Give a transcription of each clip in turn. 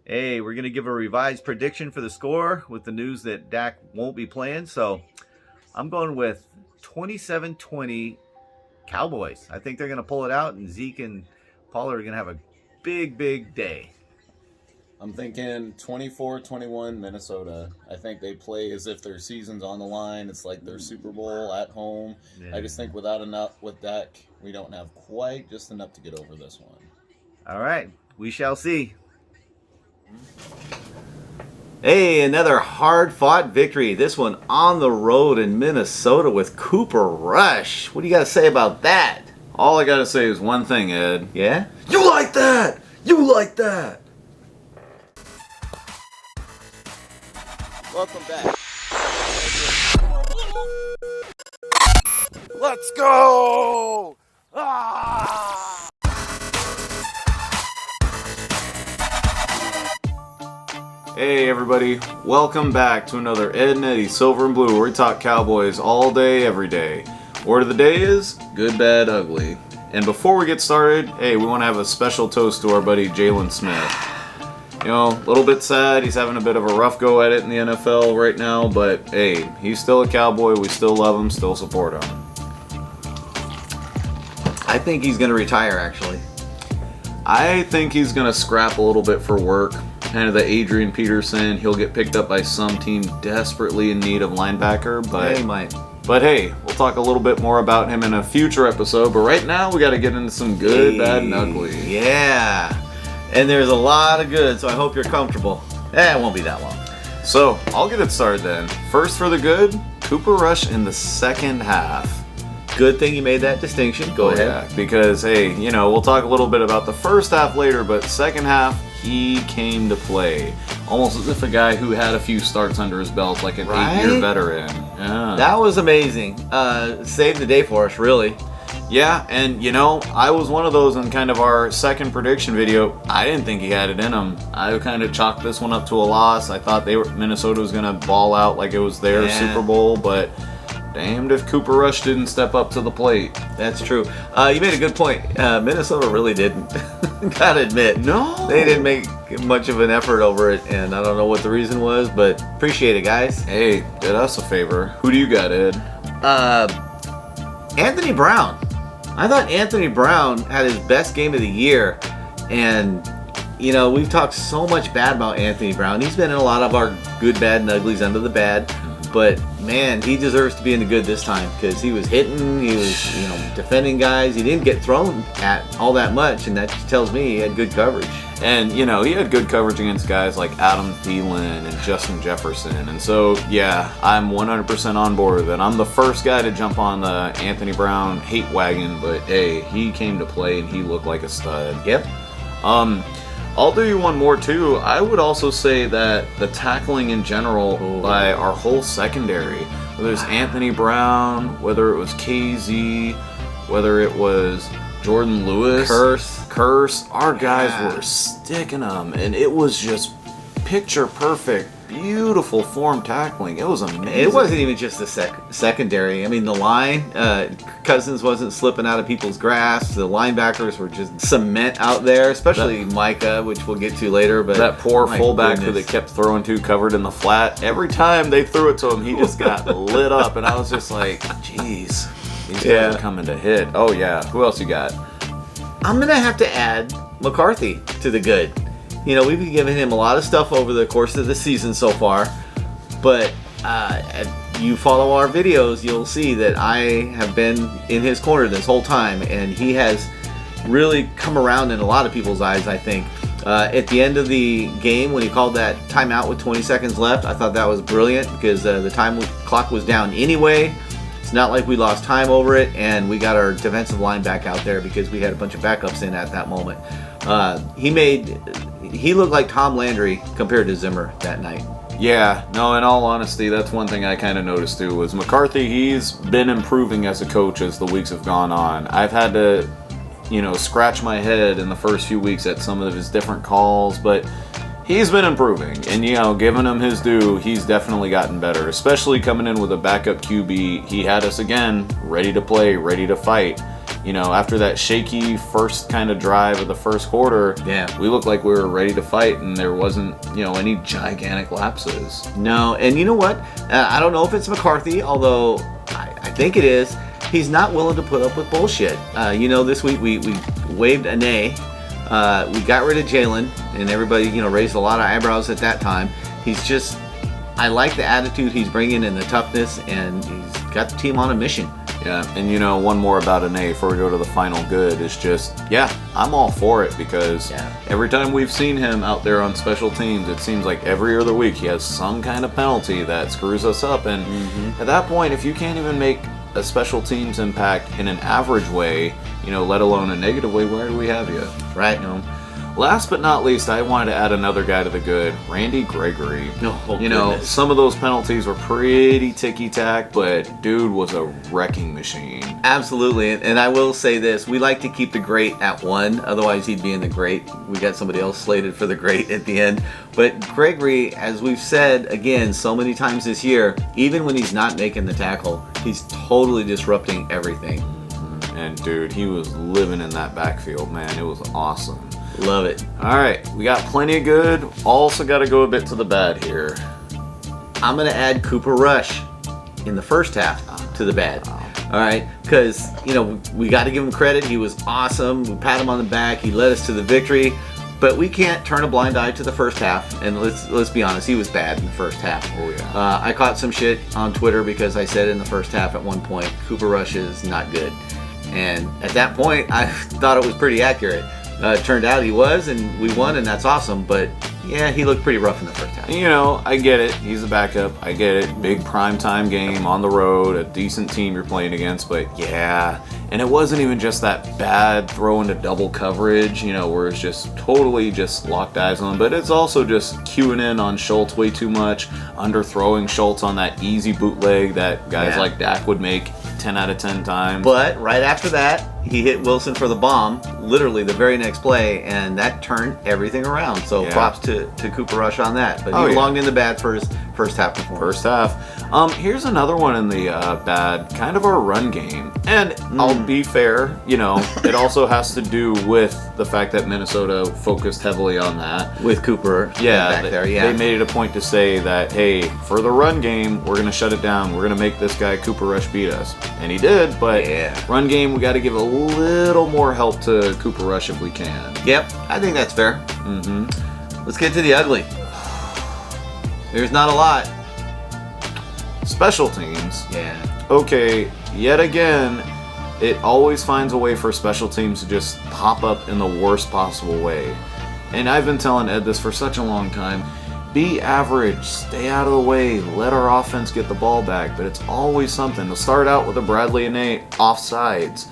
Hey, we're going to give a revised prediction for the score with the news that Dak won't be playing. So I'm going with 27-20 Cowboys. I think they're going to pull it out, and Zeke and Pollard are going to have a big day. I'm thinking 24-21 Minnesota. I think they play as if their season's on the line. It's like their Super Bowl at home. Yeah. I just think with Dak, we don't have quite just enough to get over this one. All right, we shall see. Hey, another hard-fought victory. This one on the road in Minnesota with Cooper Rush. What do you got to say about that? All I got to say is one thing, Ed. Yeah? You like that! You like that! Welcome back. Let's go! Ah! Hey everybody, welcome back to another Ed and Eddie Silver and Blue, where we talk Cowboys all day, every day. Word of the day is good, bad, ugly. And before we get started, hey, we want to have a special toast to our buddy Jalen Smith. You know, a little bit sad, he's having a bit of a rough go at it in the NFL right now, but hey, he's still a Cowboy, we still love him, still support him. I think he's going to retire, actually. I think he's going to scrap a little bit for work. Kind of the Adrian Peterson, he'll get picked up by some team desperately in need of linebacker, but yeah, he might. But hey, we'll talk a little bit more about him in a future episode, but right now we got to get into some good, bad, and ugly. Yeah, and there's a lot of good, so I hope you're comfortable. It won't be that long. So, I'll get it started then. First for the good, Cooper Rush in the second half. Good thing you made that distinction. Go ahead. Yeah, because, hey, you know, we'll talk a little bit about the first half later, but second half, he came to play. Almost as if a guy who had a few starts under his belt, like an 8-year veteran. Yeah. That was amazing. Saved the day for us, really. Yeah, and, you know, I was one of those in kind of our second prediction video. I didn't think he had it in him. I kind of chalked this one up to a loss. I thought Minnesota was going to ball out like it was their Super Bowl, but damned if Cooper Rush didn't step up to the plate. That's true. You made a good point. Minnesota really didn't. Gotta admit. No. They didn't make much of an effort over it, and I don't know what the reason was, but appreciate it, guys. Hey, did us a favor. Who do you got, Ed? Anthony Brown. I thought Anthony Brown had his best game of the year, and you know, we've talked so much bad about Anthony Brown. He's been in a lot of our good, bad, and uglies under the bad. But, man, he deserves to be in the good this time because he was hitting, he was, you know, defending guys. He didn't get thrown at all that much, and that tells me he had good coverage. And, you know, he had good coverage against guys like Adam Thielen and Justin Jefferson. And so, yeah, I'm 100% on board with it. I'm the first guy to jump on the Anthony Brown hate wagon, but, hey, he came to play and he looked like a stud. Yep. I'll do you one more too. I would also say that the tackling in general by our whole secondary, whether it's Anthony Brown, whether it was KZ, whether it was Jordan Lewis, Curse, our guys were sticking them, and it was just picture perfect, beautiful form tackling. It was amazing. It wasn't even just the secondary. I mean, the line, Cousins wasn't slipping out of people's grasp. The linebackers were just cement out there, especially Micah, which we'll get to later. But that poor fullback who they kept throwing to covered in the flat. Every time they threw it to him, he just got lit up, and I was just like, geez, these guys are coming to hit. Oh, yeah. Who else you got? I'm going to have to add McCarthy to the good. You know, we've been giving him a lot of stuff over the course of the season so far, but if you follow our videos, you'll see that I have been in his corner this whole time, and he has really come around in a lot of people's eyes, I think. At the end of the game, when he called that timeout with 20 seconds left, I thought that was brilliant because the clock was down anyway. It's not like we lost time over it, and we got our defensive line back out there because we had a bunch of backups in at that moment. He looked like Tom Landry compared to Zimmer that night. Yeah, no, in all honesty, that's one thing I kind of noticed too, was McCarthy, he's been improving as a coach as the weeks have gone on. I've had to, you know, scratch my head in the first few weeks at some of his different calls, but he's been improving, and, you know, giving him his due, he's definitely gotten better, especially coming in with a backup QB. He had us, again, ready to play, ready to fight. after that shaky first kind of drive of the first quarter, we looked like we were ready to fight, and there wasn't, any gigantic lapses. No, and you know what? I don't know if it's McCarthy, although I think it is. He's not willing to put up with bullshit. This week we waived Ane. We got rid of Jalen, and everybody, raised a lot of eyebrows at that time. I like the attitude he's bringing and the toughness, and he's got the team on a mission. Yeah, and one more about an A before we go to the final good is just, I'm all for it, because every time we've seen him out there on special teams, it seems like every other week he has some kind of penalty that screws us up, and at that point, if you can't even make a special teams impact in an average way, let alone a negative way, where do we have you? Right. Last but not least, I wanted to add another guy to the good, Randy Gregory. Goodness. Some of those penalties were pretty ticky-tack, but dude was a wrecking machine. Absolutely, and I will say this, we like to keep the great at 1, otherwise he'd be in the great. We got somebody else slated for the great at the end. But Gregory, as we've said, again, so many times this year, even when he's not making the tackle, he's totally disrupting everything. And dude, he was living in that backfield, man. It was awesome. Love it. All right, we got plenty of good. Also got to go a bit to the bad here. I'm going to add Cooper Rush in the first half to the bad. All right, because, we got to give him credit. He was awesome. We pat him on the back. He led us to the victory. But we can't turn a blind eye to the first half. And let's be honest, he was bad in the first half. Oh, yeah. I caught some shit on Twitter because I said in the first half at one point, Cooper Rush is not good. And at that point, I thought it was pretty accurate. It turned out he was, and we won, and that's awesome. But he looked pretty rough in the first half. I get it. He's a backup. I get it. Big primetime game on the road, a decent team you're playing against. But and it wasn't even just that bad throw into double coverage, where it's just totally just locked eyes on him. But it's also just queuing in on Schultz way too much, underthrowing Schultz on that easy bootleg that guys like Dak would make 10 out of 10 times. But right after that, he hit Wilson for the bomb, literally the very next play, and that turned everything around. So props to Cooper Rush on that. But he belonged in the bad for his first half performance. First half. Here's another one in the bad, kind of our run game. And I'll be fair, it also has to do with the fact that Minnesota focused heavily on that. With Cooper back there, They made it a point to say that, hey, for the run game, we're going to shut it down. We're going to make this guy Cooper Rush beat us. And he did, but run game, we got to give a little more help to Cooper Rush if we can. Yep, I think that's fair. Let's get to the ugly. There's not a lot. Special teams. Okay, yet again, it always finds a way for special teams to just pop up in the worst possible way. And I've been telling Ed this for such a long time. Be average, stay out of the way, let our offense get the ball back, but it's always something. To start out with a Bradley and Nate offsides.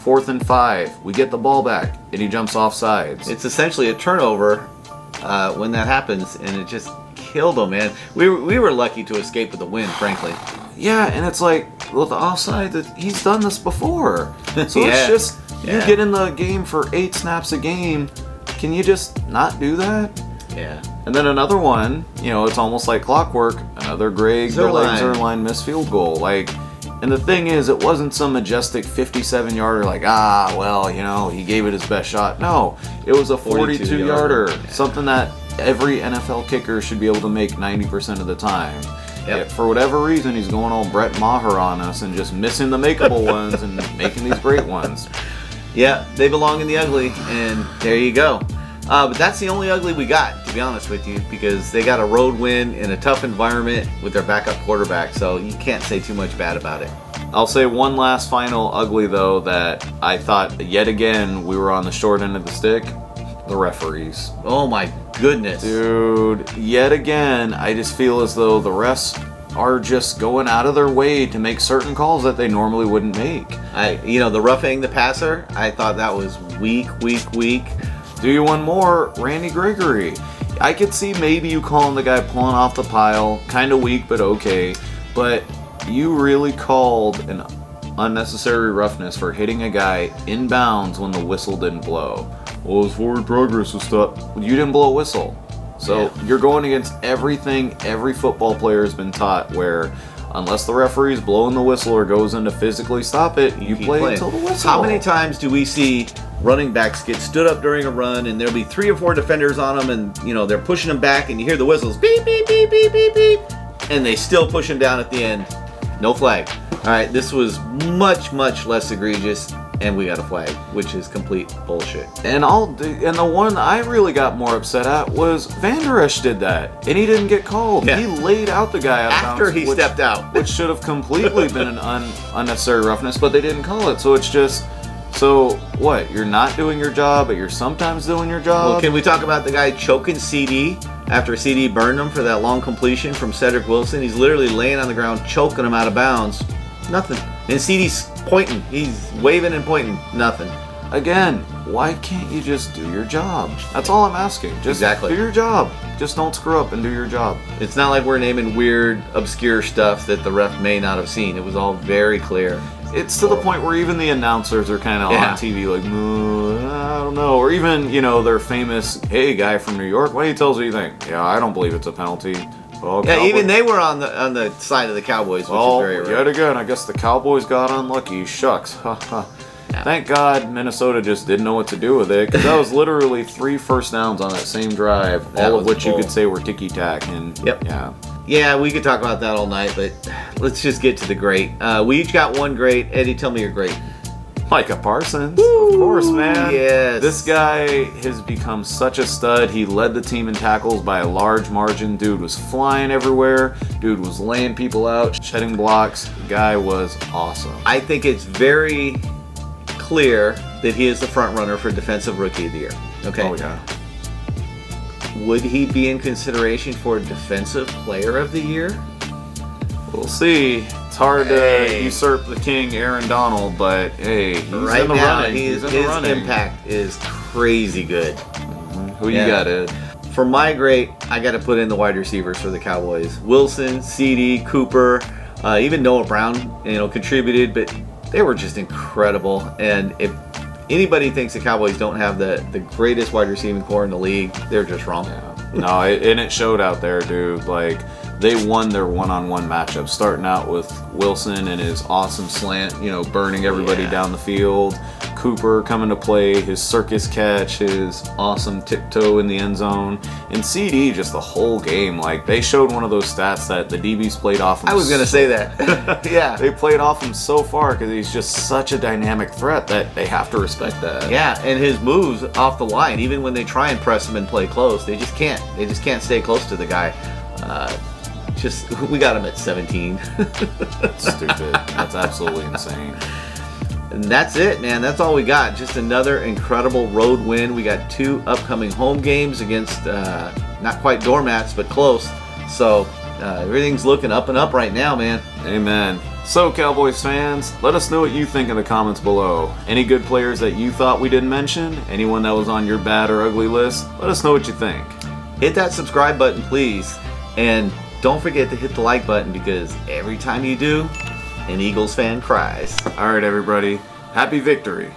4th and 5, we get the ball back, and he jumps offsides. It's essentially a turnover when that happens, and it just killed him, man. We were lucky to escape with the win, frankly. Yeah, and it's like, well, the offside, he's done this before. So it's just, you get in the game for 8 snaps a game. Can you just not do that? Yeah. And then another one, it's almost like clockwork. Another Greg Zerline missed field goal. And the thing is, it wasn't some majestic 57-yarder he gave it his best shot. No, it was a 42-yarder. Something that every NFL kicker should be able to make 90% of the time. Yep. For whatever reason, he's going all Brett Maher on us and just missing the makeable ones and making these great ones. Yeah, they belong in the ugly, and there you go. But that's the only ugly we got, to be honest with you, because they got a road win in a tough environment with their backup quarterback, so you can't say too much bad about it. I'll say one last final ugly, though, that I thought, yet again, we were on the short end of the stick. The referees. Oh my goodness. Dude, yet again, I just feel as though the refs are just going out of their way to make certain calls that they normally wouldn't make. The roughing the passer, I thought that was weak. Do you want more? Randy Gregory. I could see maybe you calling the guy pulling off the pile, kind of weak, but okay. But you really called an unnecessary roughness for hitting a guy inbounds when the whistle didn't blow. Well, his forward progress was stopped. You didn't blow a whistle. So you're going against everything every football player has been taught, where unless the referee's blowing the whistle or goes in to physically stop it, you Keep play playing. until the whistle. How many times do we see running backs get stood up during a run, and there'll be 3 or 4 defenders on them, and they're pushing them back, and you hear the whistles, beep, beep, beep, beep, beep, beep, and they still push him down at the end. No flag. All right, this was much, much less egregious, and we got a flag, which is complete bullshit. And the one I really got more upset at was Van Der Esch did that, and he didn't get called. Yeah. He laid out the guy out of After bounds, he stepped out. which should have completely been an unnecessary roughness, but they didn't call it. So it's just, so what? You're not doing your job, but you're sometimes doing your job. Well, can we talk about the guy choking CD after CD burned him for that long completion from Cedric Wilson? He's literally laying on the ground, choking him out of bounds. Nothing. And CD's pointing. He's waving and pointing. Nothing. Again, why can't you just do your job? That's all I'm asking. Just Exactly. do your job. Just don't screw up and do your job. It's not like we're naming weird, obscure stuff that the ref may not have seen. It was all very clear. It's to the point where even the announcers are kind of Yeah. on TV like, I don't know. Or even, their famous, hey, guy from New York, what do you tell us what you think? Yeah, I don't believe it's a penalty. Well, Yeah, Cowboys- even they were on the side of the Cowboys, which is very rare. yet again, I guess the Cowboys got unlucky. Shucks. Thank God Minnesota just didn't know what to do with it, because that was literally 3 first downs on that same drive, That all of was which you bull. could say were ticky-tack. And Yep. yeah. Yeah, we could talk about that all night, but let's just get to the great. We each got one great. Eddie, tell me your great. Micah Parsons, of course, man. Yes. This guy has become such a stud. He led the team in tackles by a large margin. Dude was flying everywhere. Dude was laying people out, shedding blocks. The guy was awesome. I think it's very clear that he is the front runner for Defensive Rookie of the Year. Okay. Oh, yeah. Would he be in consideration for Defensive Player of the Year? We'll see. It's hard to usurp the king, Aaron Donald, but hey, he's Right in the now, running. his He's in the running. impact is crazy good. Who Yeah. you got, Ed? For my great, I got to put in the wide receivers for the Cowboys. Wilson, CD, Cooper, even Noah Brown, contributed, but they were just incredible. And if anybody thinks the Cowboys don't have the greatest wide receiving core in the league, they're just wrong. Yeah. No, and it showed out there, dude. Like, they won their one-on-one matchup, starting out with Wilson and his awesome slant, burning everybody down the field. Cooper coming to play, his circus catch, his awesome tiptoe in the end zone. And CD, just the whole game. Like, they showed one of those stats that the DBs played off him. I was going to say that. Yeah. They played off him so far because he's just such a dynamic threat that they have to respect that. Yeah, and his moves off the line, even when they try and press him and play close, they just can't. They just can't stay close to the guy. We got him at 17. That's stupid. That's absolutely insane. And that's it, man. That's all we got. Just another incredible road win. We got 2 upcoming home games against not quite doormats, but close. So everything's looking up and up right now, man. Amen. So, Cowboys fans, let us know what you think in the comments below. Any good players that you thought we didn't mention? Anyone that was on your bad or ugly list? Let us know what you think. Hit that subscribe button, please. And don't forget to hit the like button, because every time you do, an Eagles fan cries. All right, everybody. Happy victory.